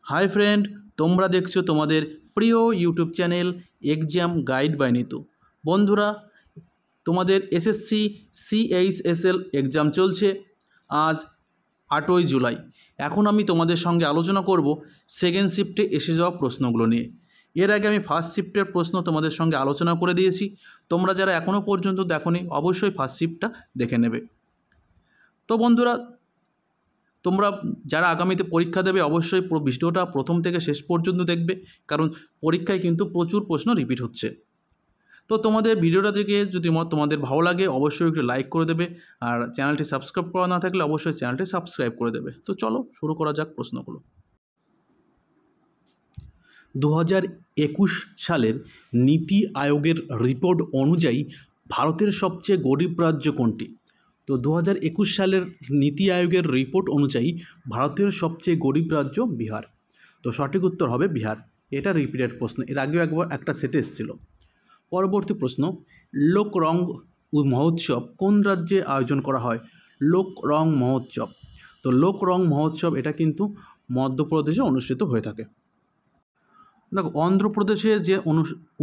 Hi friend, তোমরা দেখছো তোমাদের প্রিয় YouTube channel exam guide by Nitu. বন্ধুরা, তোমাদের এসএসসি সিএইচএসএল এক্সাম চলছে। আজ 8ই জুলাই। এখন আমি তোমাদের সঙ্গে আলোচনা করব সেকেন্ড শিফটে এসে যাওয়া প্রশ্নগুলো নিয়ে। এর আগে আমি ফার্স্ট শিফটের প্রশ্ন তোমাদের সঙ্গে আলোচনা করে দিয়েছি। তোমরা যারা এখনও পর্যন্ত দেখোনি অবশ্যই ফার্স্ট শিফটটা দেখে নেবে। তো বন্ধুরা, তোমরা যারা আগামীতে পরীক্ষা দেবে অবশ্যই পুরো ভিডিওটা প্রথম থেকে শেষ পর্যন্ত দেখবে, কারণ পরীক্ষায় কিন্তু প্রচুর প্রশ্ন রিপিট হচ্ছে। তো তোমাদের ভিডিওটা থেকে যদি তোমাদের ভালো লাগে অবশ্যই একটু লাইক করে দেবে, আর চ্যানেলটি সাবস্ক্রাইব করা না থাকলে অবশ্যই চ্যানেলটি সাবস্ক্রাইব করে দেবে। তো চলো শুরু করা যাক প্রশ্নগুলো। 2021 সালের নীতি আয়োগের রিপোর্ট অনুযায়ী ভারতের সবচেয়ে গরিব রাজ্য কোনটি? তো 2021 সালের নীতি আয়োগের রিপোর্ট অনুযায়ী ভারতের সবচেয়ে গরিব রাজ্য বিহার। তো সঠিক উত্তর হবে বিহার। এটা রিপিটেড প্রশ্ন, এর আগেও একবার একটা সেটে এসেছিল। পরবর্তী প্রশ্ন, লোক রং মহোৎসব কোন রাজ্যে আয়োজন করা হয়? লোক রং মহোৎসব। তো লোক রং মহোৎসব এটা কিন্তু মধ্যপ্রদেশে অনুষ্ঠিত হয়ে থাকে। দেখো, অন্ধ্রপ্রদেশের যে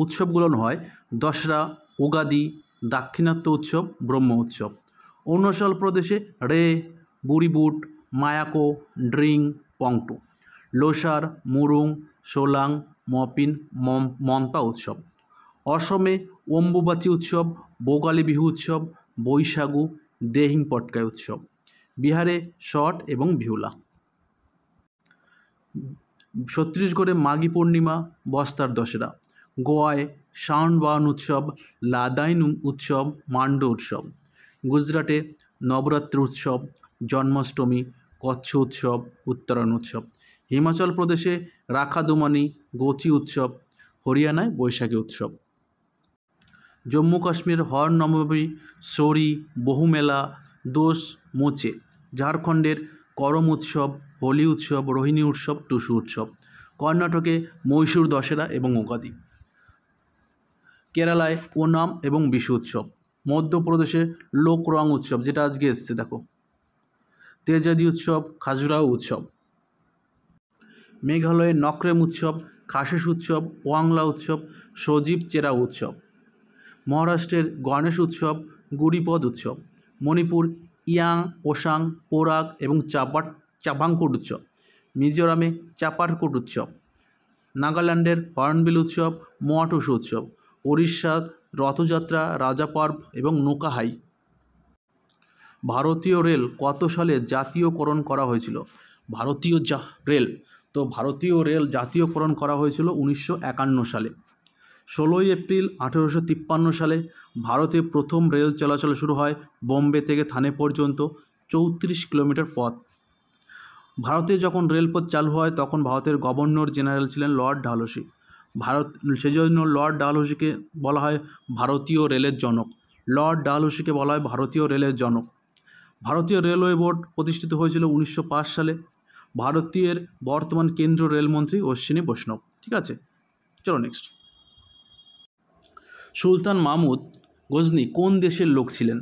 উৎসবগুলো হয় দশরা, উগাদি, দাক্ষিণাত্য উৎসব, ব্রহ্ম উৎসব। অরুণাচল প্রদেশে রে, বুড়িবুট, মায়াকো, ড্রিং, পংটু। লোসার, মুরুং, সোলাং, মপিন, মনপা উৎসব। অসমে অম্বুবাচী উৎসব, ভোগালী বিহু উৎসব, বৈশাগু, দেহিং পটকাই উৎসব। বিহারে ছট এবং বিহুলা। ছত্তিশগড়ে মাঘী পূর্ণিমা, বস্তার দশেরা। গোয়ায় শাওন বাওন উৎসব, লাদাইন উৎসব, মান্ডো উৎসব। গুজরাটে নবরাত্রি উৎসব, জন্মাষ্টমী, কচ্ছ উৎসব, উত্তরায়ণ উৎসব। হিমাচল প্রদেশে রাখাদুমানি, গোচি উৎসব। হরিয়ানায় বৈশাখী উৎসব। জম্মু কাশ্মীর হর নবমী, সোরি, বহুমেলা, দোষ, মোচে। ঝাড়খণ্ডের করম উৎসব, হোলি উৎসব, রোহিণী উৎসব, টুসু উৎসব। কর্ণাটকে মহীশূর দশেরা এবং উগাদি। কেরালায় ওনাম এবং বিশু উৎসব। মধ্যপ্রদেশে লোক রং উৎসব, যেটা আজকে এসছে দেখো, তেজাজি উৎসব, খাজুরাও উৎসব। মেঘালয়ে নকরেম উৎসব, খাসেস উৎসব, ওয়াংলা উৎসব, সজীব চেরা উৎসব। মহারাষ্ট্রের গণেশ উৎসব, গুড়িপদ উৎসব। মণিপুর ইয়াং, ওসাং, পোরাক এবং চাপাংকুট উৎসব। মিজোরামে চাপারকুট উৎসব। নাগাল্যান্ডের হর্নবিল উৎসব, মোয়াটুসু উৎসব। উড়িষ্যার রথযাত্রা, রাজা পর্ব এবং নোকাহাই। ভারতীয় রেল কত সালে জাতীয়করণ করা হয়েছিল? ভারতীয় রেল জাতীয়করণ করা হয়েছিল 1951 সালে। 16ই এপ্রিল 1853 সালে ভারতে প্রথম রেল চলাচল শুরু হয় বোম্বে থেকে থানে পর্যন্ত, 34 কিলোমিটার পথ। ভারতে যখন রেলপথ চালু হয় তখন ভারতের গভর্নর জেনারেল ছিলেন লর্ড ডালহৌসি। সেজন্য লর্ড ডালহৌসিকে বলা হয় ভারতীয় রেলের জনক। ভারতীয় রেলওয়ে বোর্ড প্রতিষ্ঠিত হয়েছিল 1905 সালে। ভারতীয় বর্তমান কেন্দ্রীয় রেলমন্ত্রী অশ্বিনী বৈষ্ণব। ঠিক আছে, চলো নেক্সট। সুলতান মাহমুদ গজনি কোন দেশের লোক ছিলেন?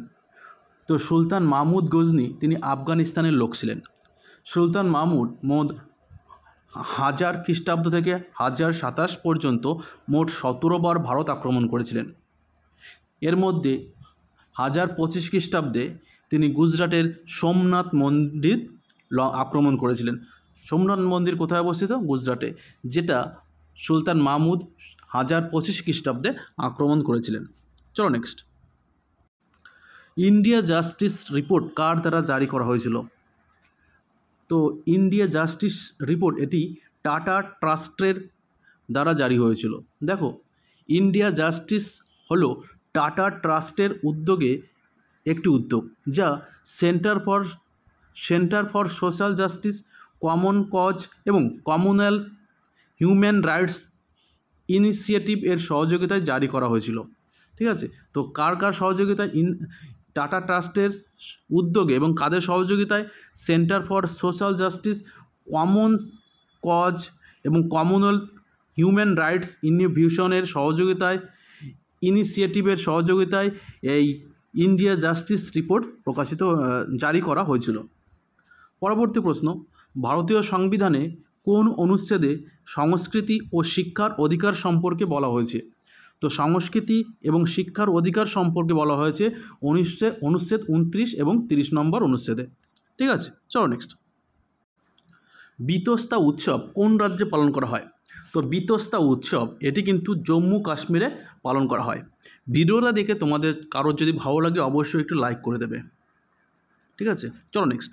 তো সুলতান মাহমুদ গজনি তিনি আফগানিস্তানের লোক ছিলেন। সুলতান মাহমুদ 1000 খ্রিস্টাব্দ থেকে 1027 পর্যন্ত মোট 17 বার ভারত আক্রমণ করেছিলেন। এর মধ্যে 1025 খ্রিস্টাব্দে তিনি গুজরাটের সোমনাথ মন্দির আক্রমণ করেছিলেন। সোমনাথ মন্দির কোথায় অবস্থিত? গুজরাটে, যেটা সুলতান মাহমুদ 1025 খ্রিস্টাব্দে আক্রমণ করেছিলেন। চলো নেক্সট। ইন্ডিয়া জাস্টিস রিপোর্ট কার দ্বারা জারি করা হয়েছিল? তো ইন্ডিয়া জাস্টিস রিপোর্ট এটি টাটা ট্রাস্টের দ্বারা জারি হয়েছিল। দেখো, ইন্ডিয়া জাস্টিস হলো টাটা ট্রাস্টের উদ্যোগে একটি উদ্যোগ, যা centre for social justice, common cause এবং কমনওয়েলথ হিউম্যান রাইটস ইনিশিয়েটিভ এর সহযোগিতায় জারি করা হয়েছিল। ঠিক আছে, তো কার সহযোগিতায়? টাটা ট্রাস্টের উদ্যোগে এবং কাদের সহযোগিতায়? Centre for social justice, common cause এবং কমনওয়েলথ হিউম্যান রাইটস ইনোভেশনের সহযোগিতায়, ইনিশিয়েটিভের সহযোগিতায় এই ইন্ডিয়া জাস্টিস রিপোর্ট জারি করা হয়েছিল। পরবর্তী প্রশ্ন, ভারতীয় সংবিধানে কোন অনুচ্ছেদে সংস্কৃতি ও শিক্ষার অধিকার সম্পর্কে বলা হয়েছে? তো সংস্কৃতি এবং শিক্ষার অধিকার সম্পর্কে বলা হয়েছে অনুচ্ছেদ 29 এবং 30 নম্বর অনুচ্ছেদে। ঠিক আছে, চলো নেক্সট। বিতস্তা উৎসব কোন রাজ্যে পালন করা হয়? তো বিতস্তা উৎসব এটি কিন্তু জম্মু কাশ্মীরে পালন করা হয়। ভিডিওটা দেখে তোমাদের কারোর যদি ভালো লাগে অবশ্যই একটু লাইক করে দেবে। ঠিক আছে, চলো নেক্সট।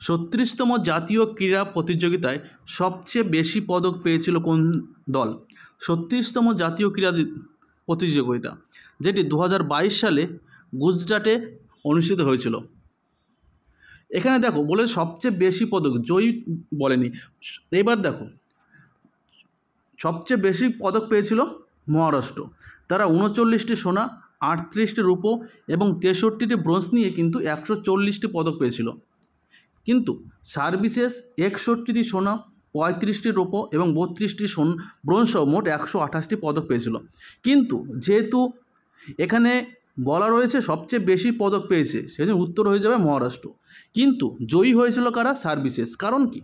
36তম জাতীয় ক্রীড়া প্রতিযোগিতায় সবচেয়ে বেশি পদক পেয়েছিল কোন দল? 36তম জাতীয় ক্রীড়া প্রতিযোগিতা যেটি 2022 সালে গুজরাটে অনুষ্ঠিত হয়েছিল। এখানে দেখো বলে সবচেয়ে বেশি পদক, জয়ী বলেনি। এবার দেখো সবচেয়ে বেশি পদক পেয়েছিল মহারাষ্ট্র। তারা 39টি সোনা, 38টি রূপো এবং 63টি ব্রোঞ্জ নিয়ে কিন্তু 140টি পদক পেয়েছিল। কিন্তু সার্ভিসেস 61টি সোনা, 35টি রূপো এবং 32টি ব্রোঞ্জ সহ মোট 128টি পদক পেয়েছিল। কিন্তু যেহেতু এখানে বলা রয়েছে সবচেয়ে বেশি পদক পেয়েছে, সেজন্য উত্তর হয়ে যাবে মহারাষ্ট্র। কিন্তু জয়ী হয়েছিল কারা? সার্ভিসেস। কারণ কি?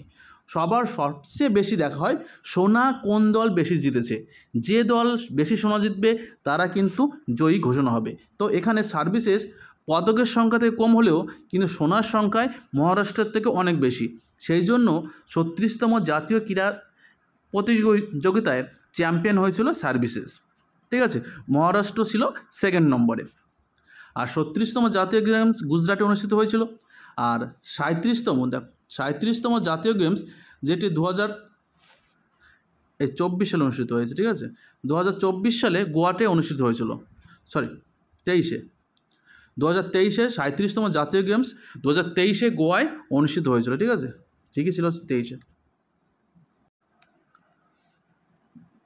সবার সবচেয়ে বেশি দেখা হয় সোনা কোন দল বেশি জিতেছে, যে দল বেশি সোনা জিতবে তারা কিন্তু জয়ী ঘোষণা হবে। তো এখানে সার্ভিসেস পদকের সংখ্যা থেকে কম হলেও কিন্তু সোনার সংখ্যায় মহারাষ্ট্রের থেকে অনেক বেশি। সেই জন্য 36তম জাতীয় ক্রীড়া প্রতিযোগিতায় চ্যাম্পিয়ন হয়েছিল সার্ভিসেস। ঠিক আছে, মহারাষ্ট্র ছিল সেকেন্ড নম্বরে। আর 36তম জাতীয় গেমস গুজরাটে অনুষ্ঠিত হয়েছিল। আর 37তম জাতীয় গেমস যেটি 2024 সালে অনুষ্ঠিত হয়েছে। ঠিক আছে, 2024 সালে গোয়াতে অনুষ্ঠিত হয়েছিল। 2023-এ 37তম জাতীয় গেমস 2023-এ গোয়ায় অনুষ্ঠিত হয়েছিল। ঠিক আছে, ঠিকই ছিল 23-এ।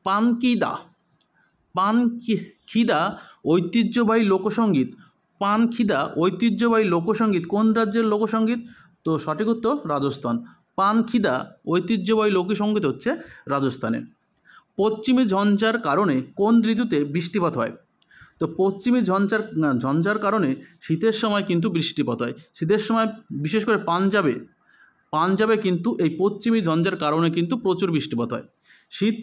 পানখিদা ঐতিহ্যবাহী লোকসঙ্গীত। পানখিদা ঐতিহ্যবাহী লোকসঙ্গীত কোন রাজ্যের লোকসঙ্গীত? তো সঠিক উত্তর রাজস্থান। পানখিদা ঐতিহ্যবাহী লোকসঙ্গীত হচ্ছে রাজস্থানের। পশ্চিমী ঝঞ্ঝার কারণে কোন ঋতুতে বৃষ্টিপাত হয়? তো পশ্চিমী ঝঞ্ঝার কারণে শীতের সময় কিন্তু বৃষ্টিপাত হয়। শীতের সময় বিশেষ করে পাঞ্জাবে কিন্তু এই পশ্চিমী ঝঞ্ঝার কারণে কিন্তু প্রচুর বৃষ্টিপাত হয়। শীত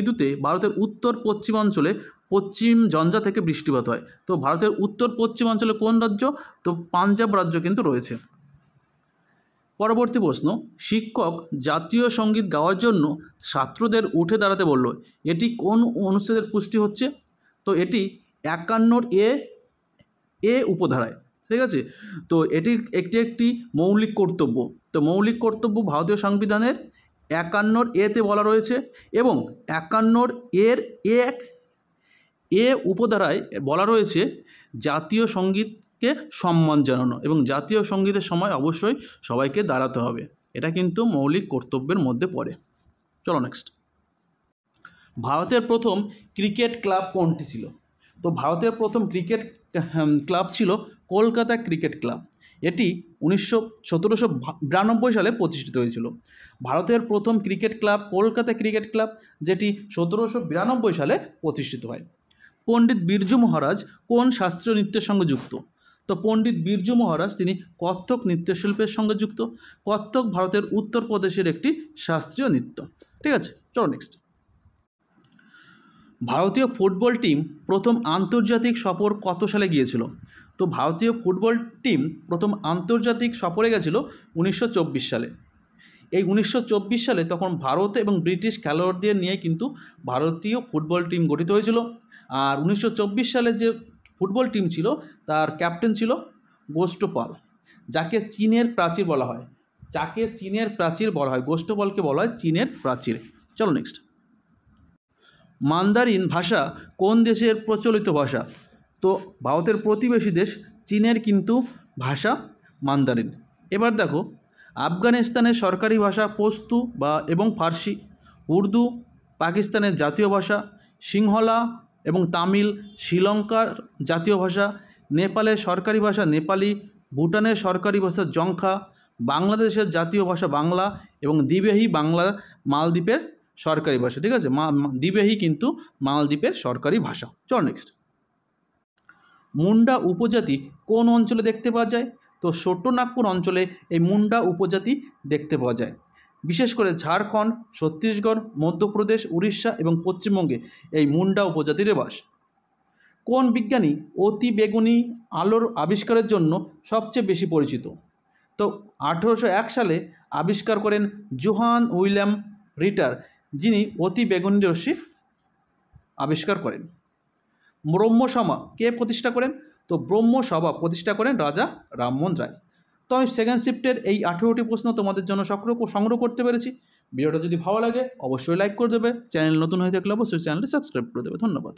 ঋতুতে ভারতের উত্তর পশ্চিমাঞ্চলে পশ্চিম ঝঞ্ঝা থেকে বৃষ্টিপাত হয়। তো ভারতের উত্তর পশ্চিমাঞ্চলে কোন রাজ্য? তো পাঞ্জাব রাজ্য কিন্তু রয়েছে। পরবর্তী প্রশ্ন, শিক্ষক জাতীয় সঙ্গীত গাওয়ার জন্য ছাত্রদের উঠে দাঁড়াতে বলল, এটি কোন অনুচ্ছেদের পুষ্টি হচ্ছে? তো এটি 51 উপধারায়। ঠিক আছে, তো এটি একটি মৌলিক কর্তব্য। তো মৌলিক কর্তব্য ভারতীয় সংবিধানের 51 বলা রয়েছে এবং 51 উপধারায় বলা রয়েছে জাতীয় সঙ্গীতকে সম্মান জানানো এবং জাতীয় সঙ্গীতের সময় অবশ্যই সবাইকে দাঁড়াতে হবে। এটা কিন্তু মৌলিক কর্তব্যের মধ্যে পড়ে। চলো নেক্সট। ভারতের প্রথম ক্রিকেট ক্লাব কোনটি ছিল? তো ভারতের প্রথম ক্রিকেট ক্লাব ছিল কলকাতা ক্রিকেট ক্লাব। এটি 1792 সালে প্রতিষ্ঠিত হয়েছিল। ভারতের প্রথম cricket club Kolkata cricket club, যেটি 1792 সালে প্রতিষ্ঠিত হয়। পণ্ডিত বিরজু মহারাজ কোন শাস্ত্রীয় নৃত্যের সঙ্গে যুক্ত? তো পণ্ডিত বিরজু মহারাজ তিনি কত্থক নৃত্যশিল্পের সঙ্গে যুক্ত। কত্থক ভারতের উত্তরপ্রদেশের একটি শাস্ত্রীয় নৃত্য। ঠিক আছে, চলো নেক্সট। ভারতীয় ফুটবল টিম প্রথম আন্তর্জাতিক সফর কত সালে গিয়েছিল? তো ভারতীয় ফুটবল টিম প্রথম আন্তর্জাতিক সফরে গেছিল 1924 সালে। এই 1924 সালে তখন ভারত এবং ব্রিটিশ খেলোয়াড়দের নিয়ে কিন্তু ভারতীয় ফুটবল টিম গঠিত হয়েছিল। আর 1924 সালে যে ফুটবল টিম ছিল তার ক্যাপ্টেন ছিল গোষ্ঠপাল, যাকে চীনের প্রাচীর বলা হয়। গোষ্ঠপালকে বলা হয় চীনের প্রাচীর। চলো নেক্সট। মান্দারিন ভাষা কোন দেশের প্রচলিত ভাষা? তো ভারতের প্রতিবেশী দেশ চীনের কিন্তু ভাষা মান্দারিন। এবার দেখো, আফগানিস্তানের সরকারি ভাষা পশতু এবং ফার্সি। উর্দু পাকিস্তানের জাতীয় ভাষা। সিংহলা এবং তামিল শ্রীলঙ্কার জাতীয় ভাষা। নেপালের সরকারি ভাষা নেপালি। ভুটানের সরকারি ভাষা জংখা। বাংলাদেশের জাতীয় ভাষা বাংলা এবং দ্বিবেহী বাংলা মালদ্বীপের সরকারি ভাষা। ঠিক আছে, দ্বিবেহী কিন্তু মালদ্বীপের সরকারি ভাষা। চল নেক্সট। মুন্ডা উপজাতি কোন অঞ্চলে দেখতে পাওয়া যায়? তো ছোট্টনাগপুর অঞ্চলে এই মুন্ডা উপজাতি দেখতে পাওয়া যায়। বিশেষ করে ঝাড়খণ্ড, ছত্তিশগড়, মধ্যপ্রদেশ, উড়িষ্যা এবং পশ্চিমবঙ্গে এই মুন্ডা উপজাতির বাস। কোন বিজ্ঞানী অতি বেগুনি আলোর আবিষ্কারের জন্য সবচেয়ে বেশি পরিচিত? তো 1801 সালে আবিষ্কার করেন জোহান উইলিয়াম রিটার, যিনি অতি বেগুনি রশ্মি আবিষ্কার করেন। ব্রহ্মসভা কে প্রতিষ্ঠা করেন? তো ব্রহ্মসভা প্রতিষ্ঠা করেন রাজা রামমোহন রায়। তো আমি সেকেন্ড শিফটের এই 18টি প্রশ্ন তোমাদের জন্য সংগ্রহ করতে পেরেছি। ভিডিওটা যদি ভালো লাগে অবশ্যই লাইক করে দেবে, চ্যানেল নতুন হয়ে থাকলে অবশ্যই চ্যানেলটি সাবস্ক্রাইব করে দেবে। ধন্যবাদ।